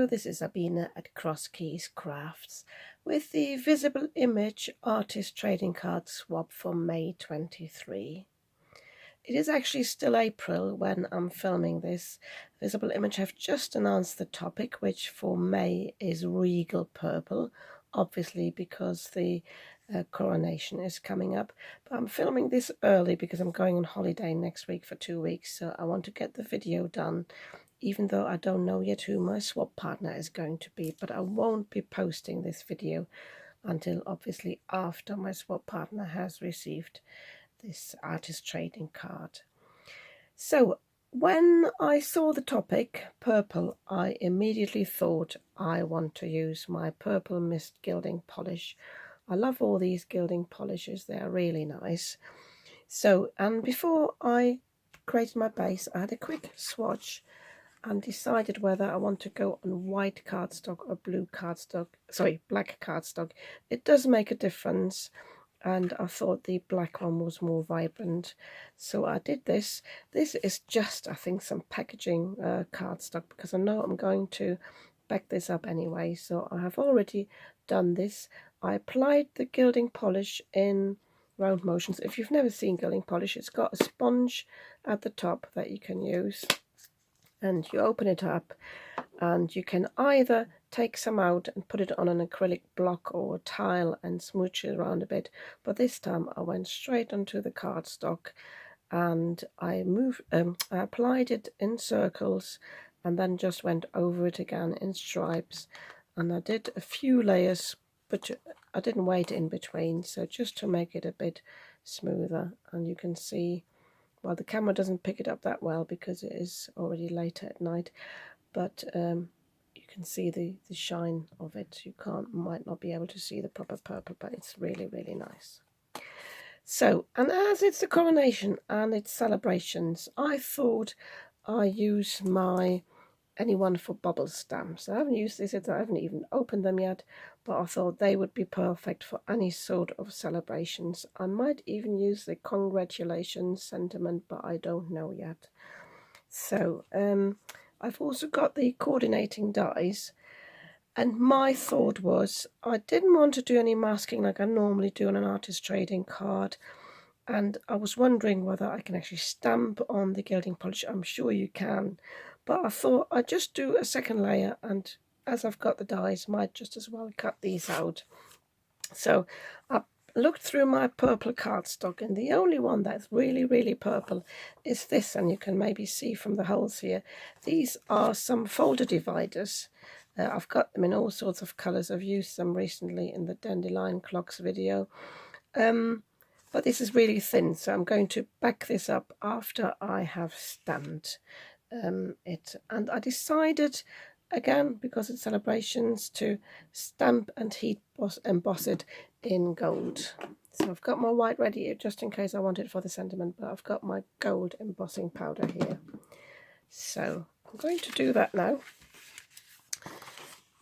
this is Sabina at Cross Keys Crafts with the Visible Image Artist Trading Card Swap for May 23. It is actually still April when I'm filming this. Visible Image have just announced the topic, which for May is Regal Purple, obviously because the coronation is coming up. But I'm filming this early because I'm going on holiday next week for 2 weeks, so I want to get the video done, even though I don't know yet who my swap partner is going to be. But I won't be posting this video until obviously after my swap partner has received this artist trading card. So when I saw the topic purple, I immediately thought I want to use my purple mist gilding polish. I love all these gilding polishes, they are really nice. So, and before I created my base, I had a quick swatch and decided whether I want to go on white cardstock or black cardstock. It does make a difference, and I thought the black one was more vibrant, so I did this. This is just, I think, some packaging cardstock, because I know I'm going to back this up anyway, so I have already done this. I applied the gilding polish in round motions. If you've never seen gilding polish, it's got a sponge at the top that you can use, and you open it up and you can either take some out and put it on an acrylic block or a tile and smooch it around a bit. But this time I went straight onto the cardstock and I applied it in circles and then just went over it again in stripes, and I did a few layers, but I didn't wait in between, so just to make it a bit smoother. And you can see, well, the camera doesn't pick it up that well because it is already later at night, but you can see the shine of it. You might not be able to see the proper purple, but it's really, really nice. So, and as it's the coronation and it's celebrations, I thought I use my Anyone for bubble stamps. I haven't used these, I haven't even opened them yet, but I thought they would be perfect for any sort of celebrations. I might even use the congratulations sentiment, but I don't know yet. So I've also got the coordinating dies, and my thought was I didn't want to do any masking like I normally do on an artist trading card, and I was wondering whether I can actually stamp on the gilding polish. I'm sure you can, but I thought I'd just do a second layer, and as I've got the dies, might just as well cut these out. So I looked through my purple cardstock, and the only one that's really, really purple is this, and you can maybe see from the holes here. These are some folder dividers. I've got them in all sorts of colours. I've used them recently in the dandelion clocks video. But this is really thin, so I'm going to back this up after I have stamped it. And I decided, again, because it's celebrations, to stamp and heat emboss it in gold. So I've got my white ready just in case I want it for the sentiment, but I've got my gold embossing powder here. So I'm going to do that now.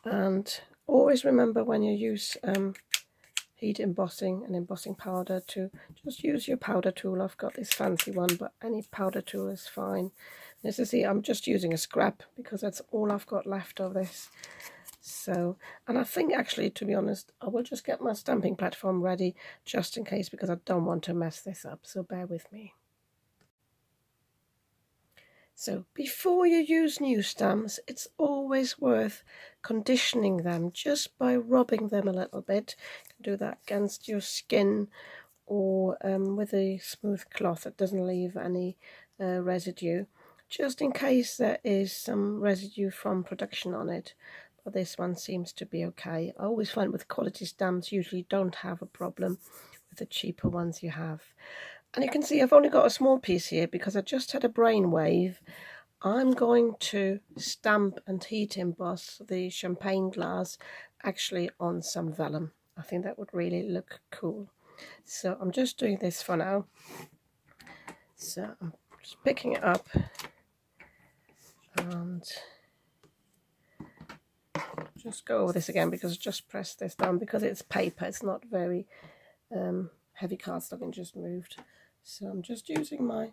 And always remember when you use heat embossing and embossing powder to just use your powder tool. I've got this fancy one, but any powder tool is fine. As you see, I'm just using a scrap because that's all I've got left of this. So, and I think actually, to be honest, I will just get my stamping platform ready just in case, because I don't want to mess this up, so bear with me. So before you use new stamps, it's always worth conditioning them just by rubbing them a little bit. You can do that against your skin or with a smooth cloth that doesn't leave any residue, just in case there is some residue from production on it. But this one seems to be okay. I always find with quality stamps usually don't have a problem with the cheaper ones you have. And you can see I've only got a small piece here because I just had a brainwave. I'm going to stamp and heat emboss the champagne glass actually on some vellum. I think that would really look cool. So I'm just doing this for now. So I'm just picking it up and just go over this again because I just pressed this down because it's paper. It's not very heavy cardstock and just moved. So I'm just using my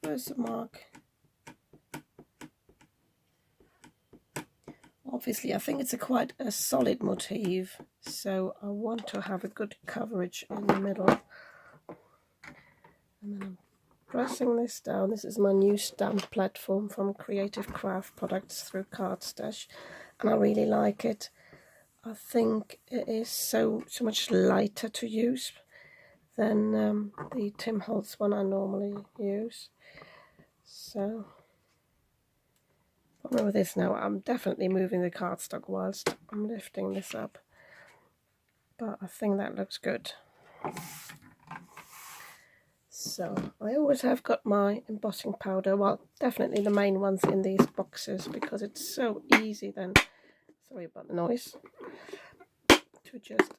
first mark Obviously, I think it's quite a solid motif, so I want to have a good coverage in the middle. And then I'm pressing this down. This is my new stamp platform from Creative Craft Products through Cardstash, and I really like it. I think it is so much lighter to use than the Tim Holtz one I normally use. So, problem with this now, I'm definitely moving the cardstock whilst I'm lifting this up, but I think that looks good. So I always have got my embossing powder, well, definitely the main ones in these boxes, because it's so easy then, sorry about the noise, to just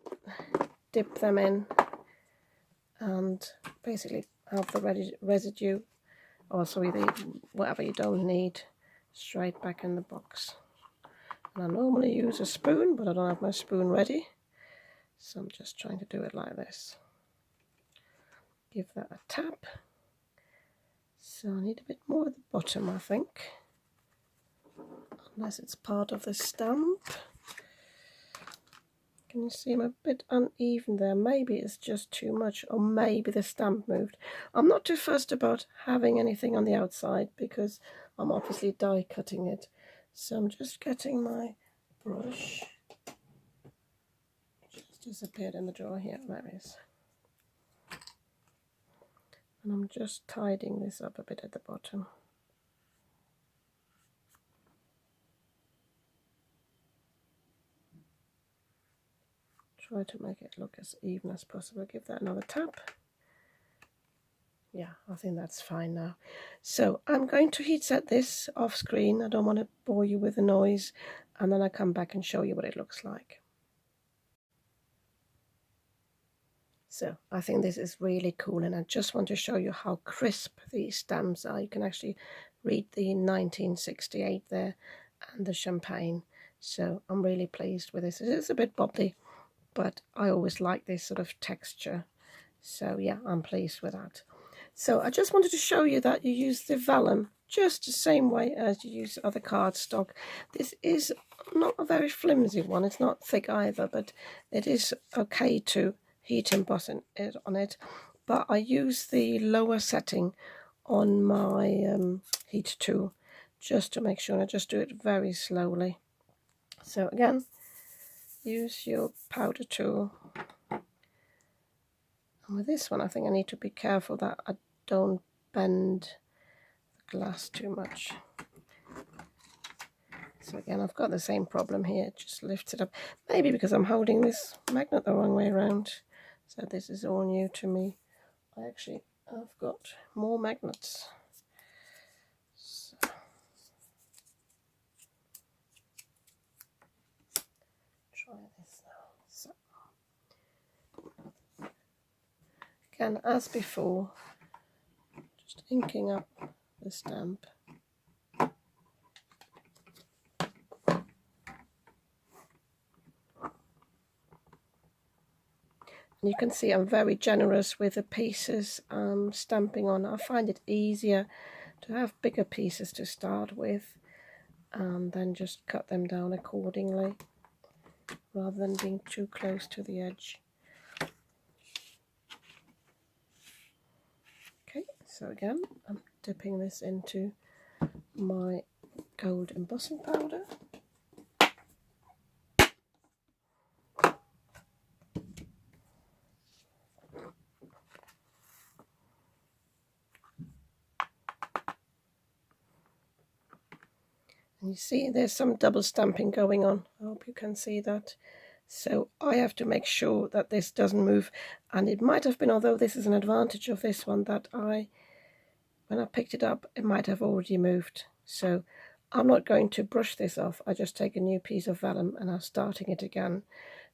dip them in and basically have the residue, or sorry, whatever you don't need, straight back in the box. And I normally use a spoon, but I don't have my spoon ready, so I'm just trying to do it like this. Give that a tap. So I need a bit more at the bottom, I think, unless it's part of the stamp. Can you see I'm a bit uneven there? Maybe it's just too much, or maybe the stamp moved. I'm not too fussed about having anything on the outside because I'm obviously die cutting it. So I'm just getting my brush. It just disappeared in the drawer here. There it is. And I'm just tidying this up a bit at the bottom. Try to make it look as even as possible. Give that another tap. Yeah, I think that's fine now. So I'm going to heat set this off screen. I don't want to bore you with the noise, and then I come back and show you what it looks like. So I think this is really cool, and I just want to show you how crisp these stamps are. You can actually read the 1968 there and the champagne. So I'm really pleased with this. It is a bit bubbly, but I always like this sort of texture. So yeah, I'm pleased with that. So I just wanted to show you that you use the vellum just the same way as you use other cardstock. This is not a very flimsy one. It's not thick either, but it is okay to heat emboss it on it. But I use the lower setting on my heat tool just to make sure. I just do it very slowly. So again, use your powder tool. And with this one, I think I need to be careful that I don't bend the glass too much. So again, I've got the same problem here. Just lift it up. Maybe because I'm holding this magnet the wrong way around. So this is all new to me. I've got more magnets. So try this now. So again, as before, just inking up the stamp. And you can see I'm very generous with the pieces I'm stamping on. I find it easier to have bigger pieces to start with and then just cut them down accordingly rather than being too close to the edge. Okay, so again, I'm dipping this into my gold embossing powder. And you see there's some double stamping going on. I hope you can see that. So I have to make sure that this doesn't move. And it might have been, although this is an advantage of this one, that when I picked it up, it might have already moved. So I'm not going to brush this off. I just take a new piece of vellum and I'm starting it again.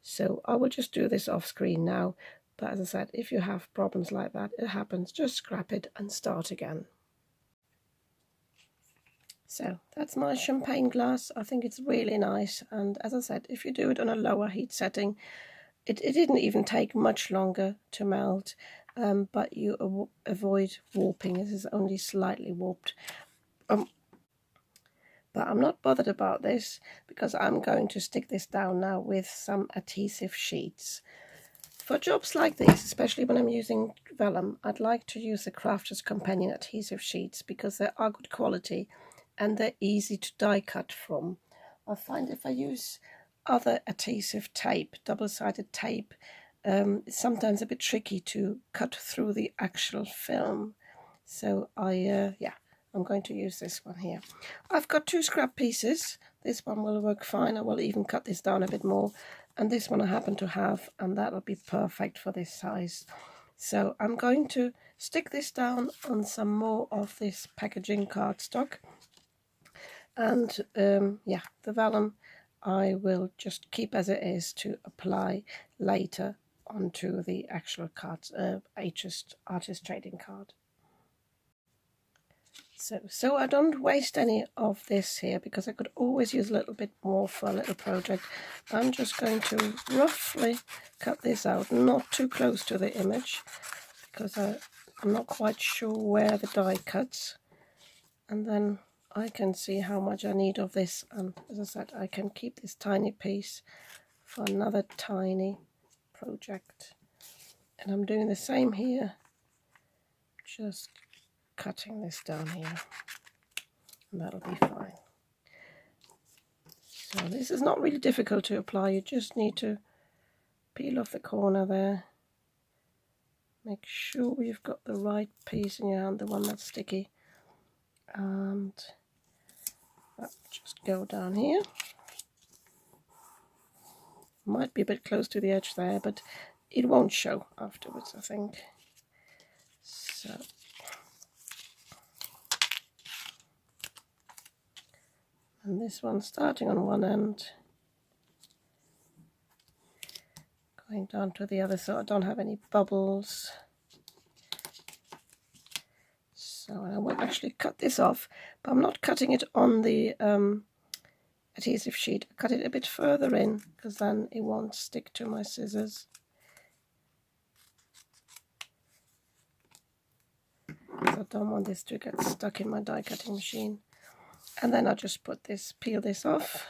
So I will just do this off screen now. But as I said, if you have problems like that, it happens, just scrap it and start again. So that's my champagne glass. I think it's really nice. And as I said, if you do it on a lower heat setting, it didn't even take much longer to melt. But you avoid warping. This is only slightly warped. But I'm not bothered about this because I'm going to stick this down now with some adhesive sheets. For jobs like this, especially when I'm using vellum, I'd like to use the Crafter's Companion adhesive sheets because they are good quality and they're easy to die cut from. I find if I use other adhesive tape, double-sided tape, it's sometimes a bit tricky to cut through the actual film. So I'm going to use this one here. I've got 2 scrap pieces. This one will work fine. I will even cut this down a bit more. And this one I happen to have, and that'll be perfect for this size. So I'm going to stick this down on some more of this packaging cardstock. And the vellum I will just keep as it is to apply later onto the actual cards, artist trading card. So I don't waste any of this here because I could always use a little bit more for a little project. I'm just going to roughly cut this out, not too close to the image because I'm not quite sure where the die cuts. And then I can see how much I need of this, and as I said, I can keep this tiny piece for another tiny project. And I'm doing the same here, just cutting this down here, and that'll be fine. So this is not really difficult to apply. You just need to peel off the corner there, make sure you've got the right piece in your hand, the one that's sticky, and just go down here. Might be a bit close to the edge there, but it won't show afterwards, I think. So and this one starting on one end, going down to the other so I don't have any bubbles. So I will actually cut this off, but I'm not cutting it on the adhesive sheet. I cut it a bit further in because then it won't stick to my scissors. I don't want this to get stuck in my die cutting machine. And then I'll just peel this off.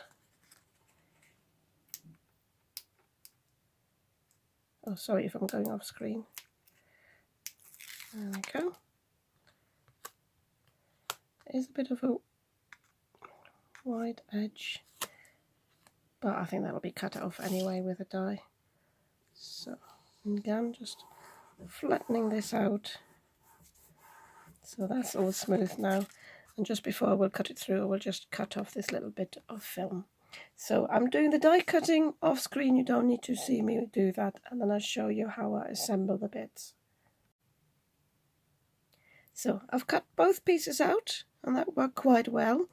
Oh, sorry if I'm going off screen. There we go. There's a bit of a wide edge, but I think that'll be cut off anyway with a die. So again, just flattening this out. So that's all smooth now. And just before I will cut it through, I will just cut off this little bit of film. So I'm doing the die cutting off screen. You don't need to see me do that. And then I'll show you how I assemble the bits. So I've cut both pieces out, and that worked quite well.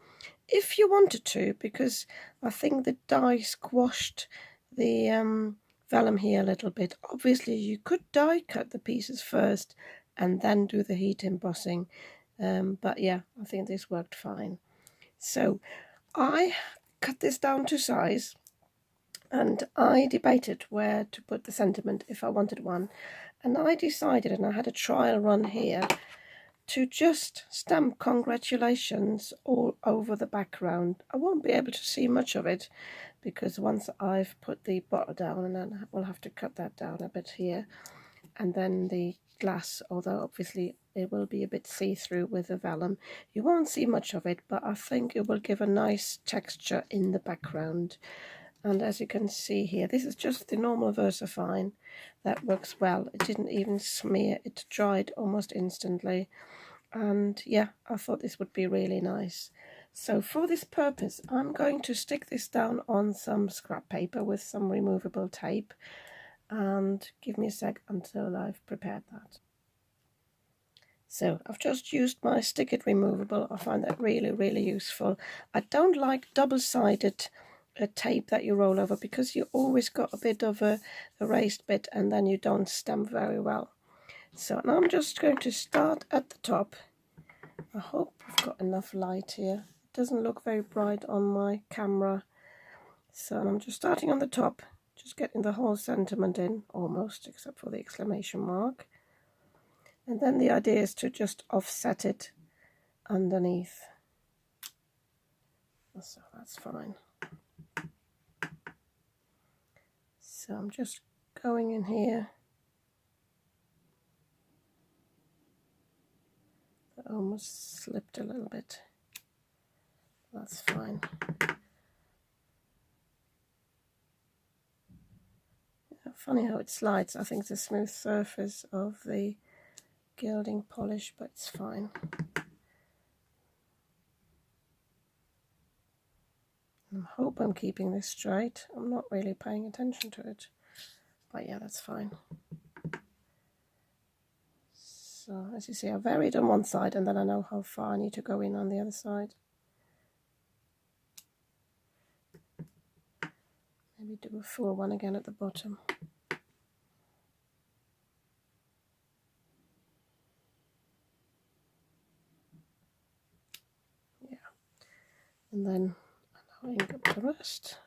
If you wanted to, because I think the die squashed the vellum here a little bit. Obviously, you could die cut the pieces first and then do the heat embossing. But yeah, I think this worked fine. So I cut this down to size, and I debated where to put the sentiment if I wanted one. And I decided, and I had a trial run here, to just stamp congratulations all over the background. I won't be able to see much of it because once I've put the bottle down, and then we'll have to cut that down a bit here, and then the glass, although obviously it will be a bit see-through with the vellum, you won't see much of it, but I think it will give a nice texture in the background. And as you can see here, this is just the normal VersaFine. That works well. It didn't even smear, it dried almost instantly. And yeah, I thought this would be really nice. So for this purpose, I'm going to stick this down on some scrap paper with some removable tape. And give me a sec until I've prepared that. So I've just used my Stick It removable. I find that really, really useful. I don't like double-sided tape that you roll over because you always got a bit of a raised bit and then you don't stamp very well. So now I'm just going to start at the top. I hope I've got enough light here. It doesn't look very bright on my camera. So I'm just starting on the top, just getting the whole sentiment in, almost, except for the exclamation mark. And then the idea is to just offset it underneath. So that's fine. So I'm just going in here. That almost slipped a little bit. That's fine. Funny how it slides. I think it's a smooth surface of the gilding polish, but it's fine. I hope I'm keeping this straight. I'm not really paying attention to it, but yeah, that's fine. So as you see, I varied on one side and then I know how far I need to go in on the other side. Maybe do a full one again at the bottom. Yeah, and then allowing up the rest.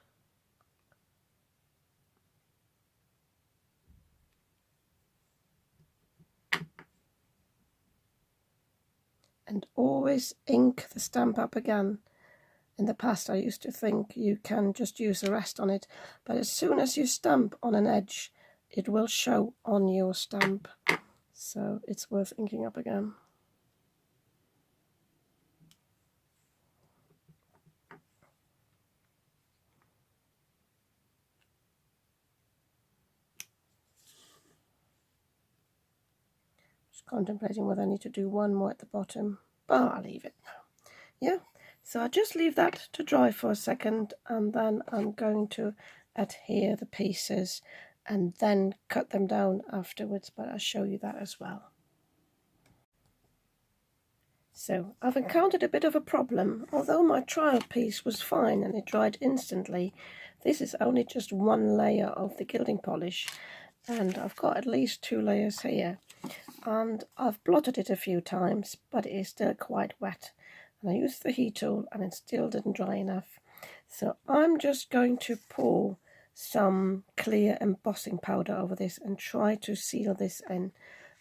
And always ink the stamp up again. In the past I used to think you can just use the rest on it, but as soon as you stamp on an edge it will show on your stamp, so it's worth inking up again. Just contemplating whether I need to do one more at the bottom, but I'll leave it now. Yeah, so I just leave that to dry for a second and then I'm going to adhere the pieces and then cut them down afterwards, but I'll show you that as well. So I've encountered a bit of a problem. Although my trial piece was fine and it dried instantly, this is only just one layer of the gilding polish and I've got at least 2 layers here, and I've blotted it a few times but it is still quite wet, and I used the heat tool and it still didn't dry enough. So I'm just going to pour some clear embossing powder over this and try to seal this in,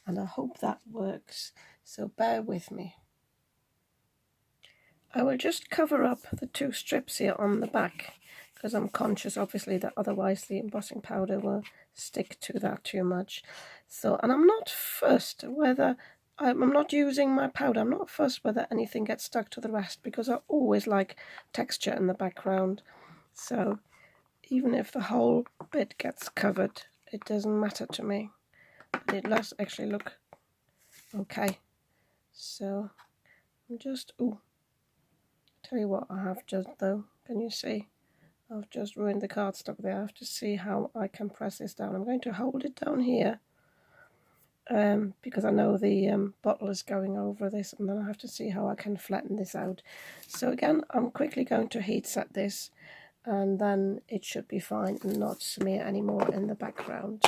and I hope that works, so bear with me. I will just cover up the 2 strips here on the back because I'm conscious obviously that otherwise the embossing powder will stick to that too much. So, and I'm not fussed whether, I'm not using my powder, I'm not fussed whether anything gets stuck to the rest because I always like texture in the background. So even if the whole bit gets covered, it doesn't matter to me. But it does actually look okay. So I'm just, tell you what I have just though, can you see? I've just ruined the cardstock there. I have to see how I can press this down. I'm going to hold it down here because I know the bottle is going over this, and then I have to see how I can flatten this out. So again, I'm quickly going to heat set this and then it should be fine and not smear anymore in the background.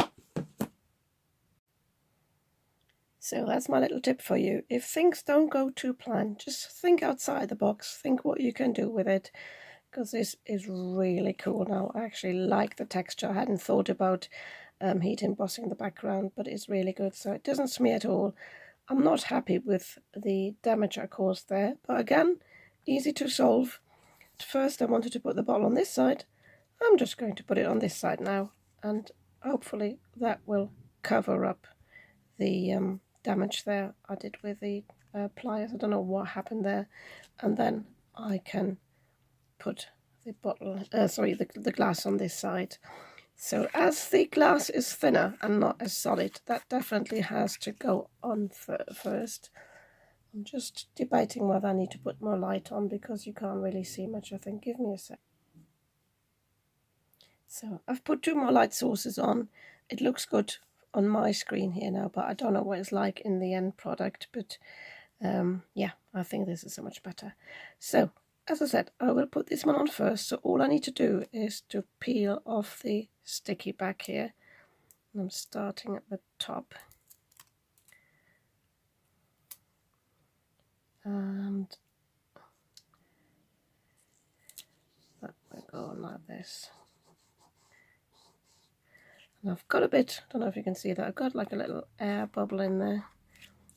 So that's my little tip for you. If things don't go to plan, just think outside the box, think what you can do with it, because this is really cool now. I actually like the texture. I hadn't thought about heat embossing the background, but it's really good, so it doesn't smear at all. I'm not happy with the damage I caused there, but again, easy to solve. At first I wanted to put the bottle on this side. I'm just going to put it on this side now, and hopefully that will cover up the damage there I did with the pliers. I don't know what happened there, and then I can put the bottle, the glass on this side. So as the glass is thinner and not as solid, that definitely has to go on first. I'm just debating whether I need to put more light on because you can't really see much, I think. Give me a sec. So I've put 2 more light sources on. It looks good on my screen here now, but I don't know what it's like in the end product, but yeah, I think this is so much better. So as I said, I will put this one on first, so all I need to do is to peel off the sticky back here, and I'm starting at the top, and that will go on like this. And I've got a bit, I don't know if you can see that, I've got like a little air bubble in there.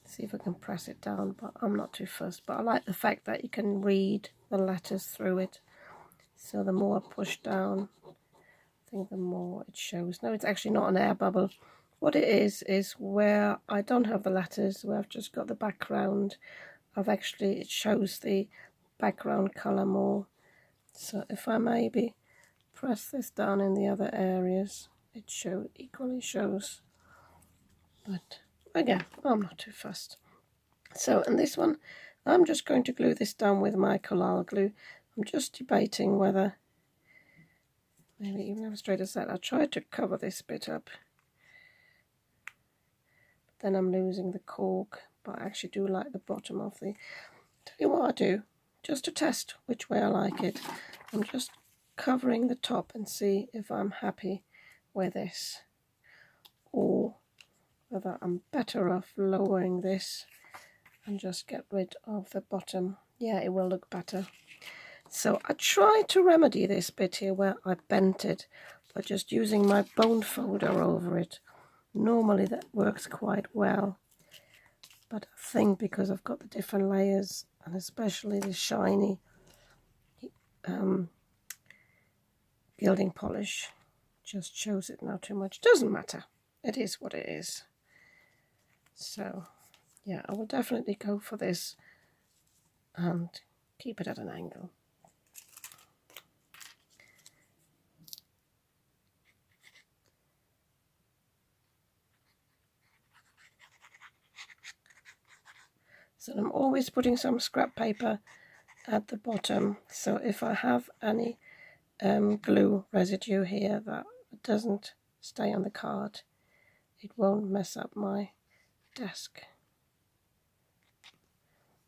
See if I can press it down, but I'm not too fussed. But I like the fact that you can read the letters through it. So the more I push down, I think the more it shows. No, it's actually not an air bubble. What it is where I don't have the letters, where I've just got the background, it shows the background colour more. So if I maybe press this down in the other areas, it equally shows. But again, I'm not too fussed. So in this one, I'm just going to glue this down with my collal glue. I'm just debating whether, maybe even have straight as that. I tried to cover this bit up, but then I'm losing the cork. But I actually do like the bottom of the. Tell you what I do, just to test which way I like it. I'm just covering the top and see if I'm happy with this, or whether I'm better off lowering this and just get rid of the bottom. Yeah, it will look better. So I tried to remedy this bit here where I bent it by just using my bone folder over it. Normally that works quite well, but I think because I've got the different layers, and especially the shiny gilding polish, just shows it now too much. Doesn't matter, it is what it is. So yeah, I will definitely go for this and keep it at an angle. So I'm always putting some scrap paper at the bottom, so if I have any glue residue here that doesn't stay on the card, it won't mess up my desk,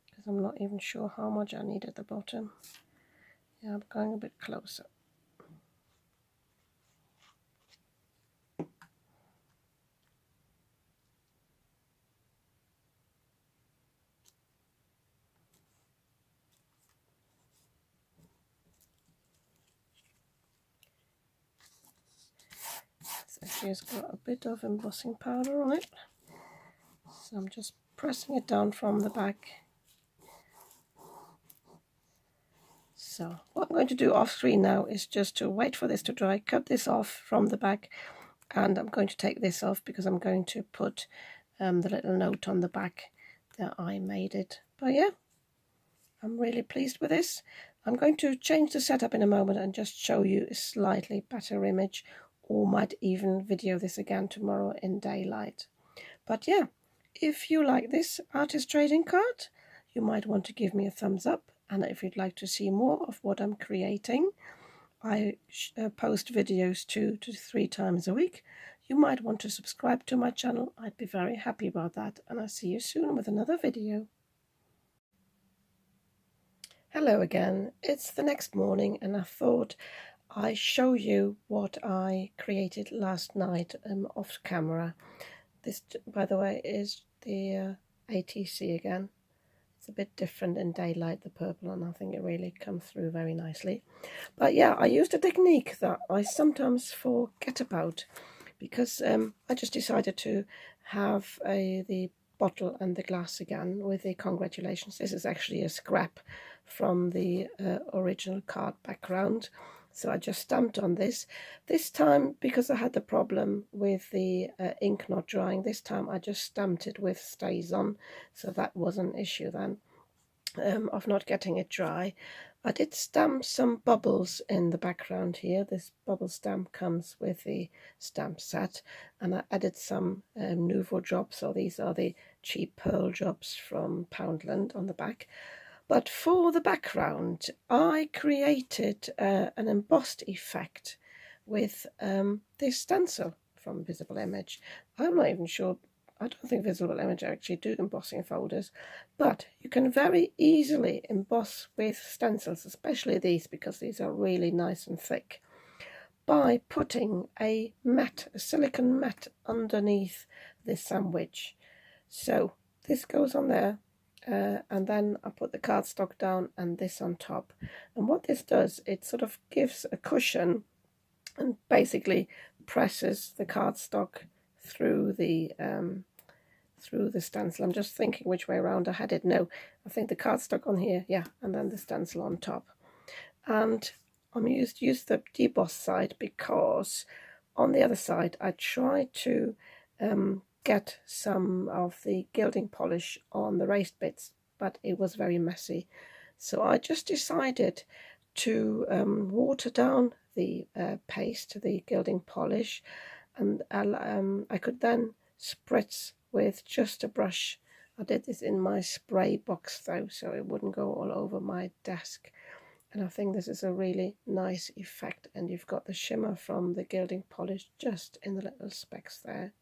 because I'm not even sure how much I need at the bottom. Yeah, I'm going a bit closer. This actually has got a bit of embossing powder on it, so I'm just pressing it down from the back. So what I'm going to do off screen now is just to wait for this to dry, cut this off from the back, and I'm going to take this off because I'm going to put the little note on the back that I made it. But yeah, I'm really pleased with this. I'm going to change the setup in a moment and just show you a slightly better image, or might even video this again tomorrow in daylight. But yeah, if you like this artist trading card, you might want to give me a thumbs up, and if you'd like to see more of what I'm creating, I post videos 2 to 3 times a week. You might want to subscribe to my channel. I'd be very happy about that, and I'll see you soon with another video. Hello again, it's the next morning, and I thought I'd show you what I created last night off camera. This, by the way, is the ATC again. It's a bit different in daylight, the purple, and I think it really comes through very nicely. But yeah, I used a technique that I sometimes forget about, because I just decided to have the bottle and the glass again with the congratulations. This is actually a scrap from the original card background. So I just stamped on this. This time, because I had the problem with the ink not drying, this time I just stamped it with Stays On, so that was an issue then of not getting it dry. I did stamp some bubbles in the background here. This bubble stamp comes with the stamp set, and I added some Nouveau drops, so these are the cheap pearl drops from Poundland on the back. But for the background, I created an embossed effect with this stencil from Visible Image. I'm not even sure, I don't think Visible Image actually do embossing folders, but you can very easily emboss with stencils, especially these, because these are really nice and thick, by putting a silicone mat underneath this sandwich. So this goes on there. And then I put the cardstock down and this on top. And what this does, it sort of gives a cushion and basically presses the cardstock through the stencil. I'm just thinking which way around I had it. No, I think the cardstock on here, yeah, and then the stencil on top. And I'm used the deboss side because on the other side I tried to get some of the gilding polish on the raised bits, but it was very messy. So I just decided to water down the paste, the gilding polish, and I could then spritz with just a brush. I did this in my spray box though, so it wouldn't go all over my desk. And I think this is a really nice effect, and you've got the shimmer from the gilding polish just in the little specks there.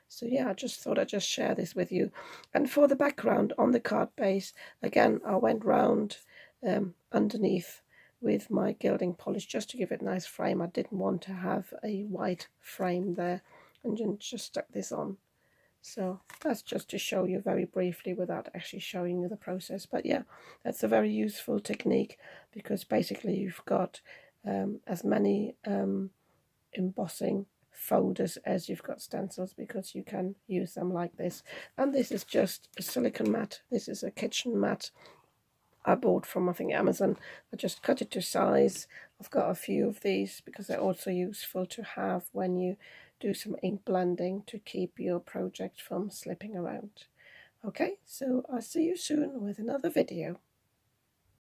So yeah, I just thought I'd just share this with you. And for the background on the card base, again, I went round underneath with my gilding polish just to give it a nice frame. I didn't want to have a white frame there, and then just stuck this on. So that's just to show you very briefly without actually showing you the process. But yeah, that's a very useful technique, because basically you've got as many embossing folders as you've got stencils, because you can use them like this. And this is just a silicone mat. This is a kitchen mat I bought from, I think, Amazon. I just cut it to size. I've got a few of these because they're also useful to have when you do some ink blending to keep your project from slipping around. Okay, so I'll see you soon with another video.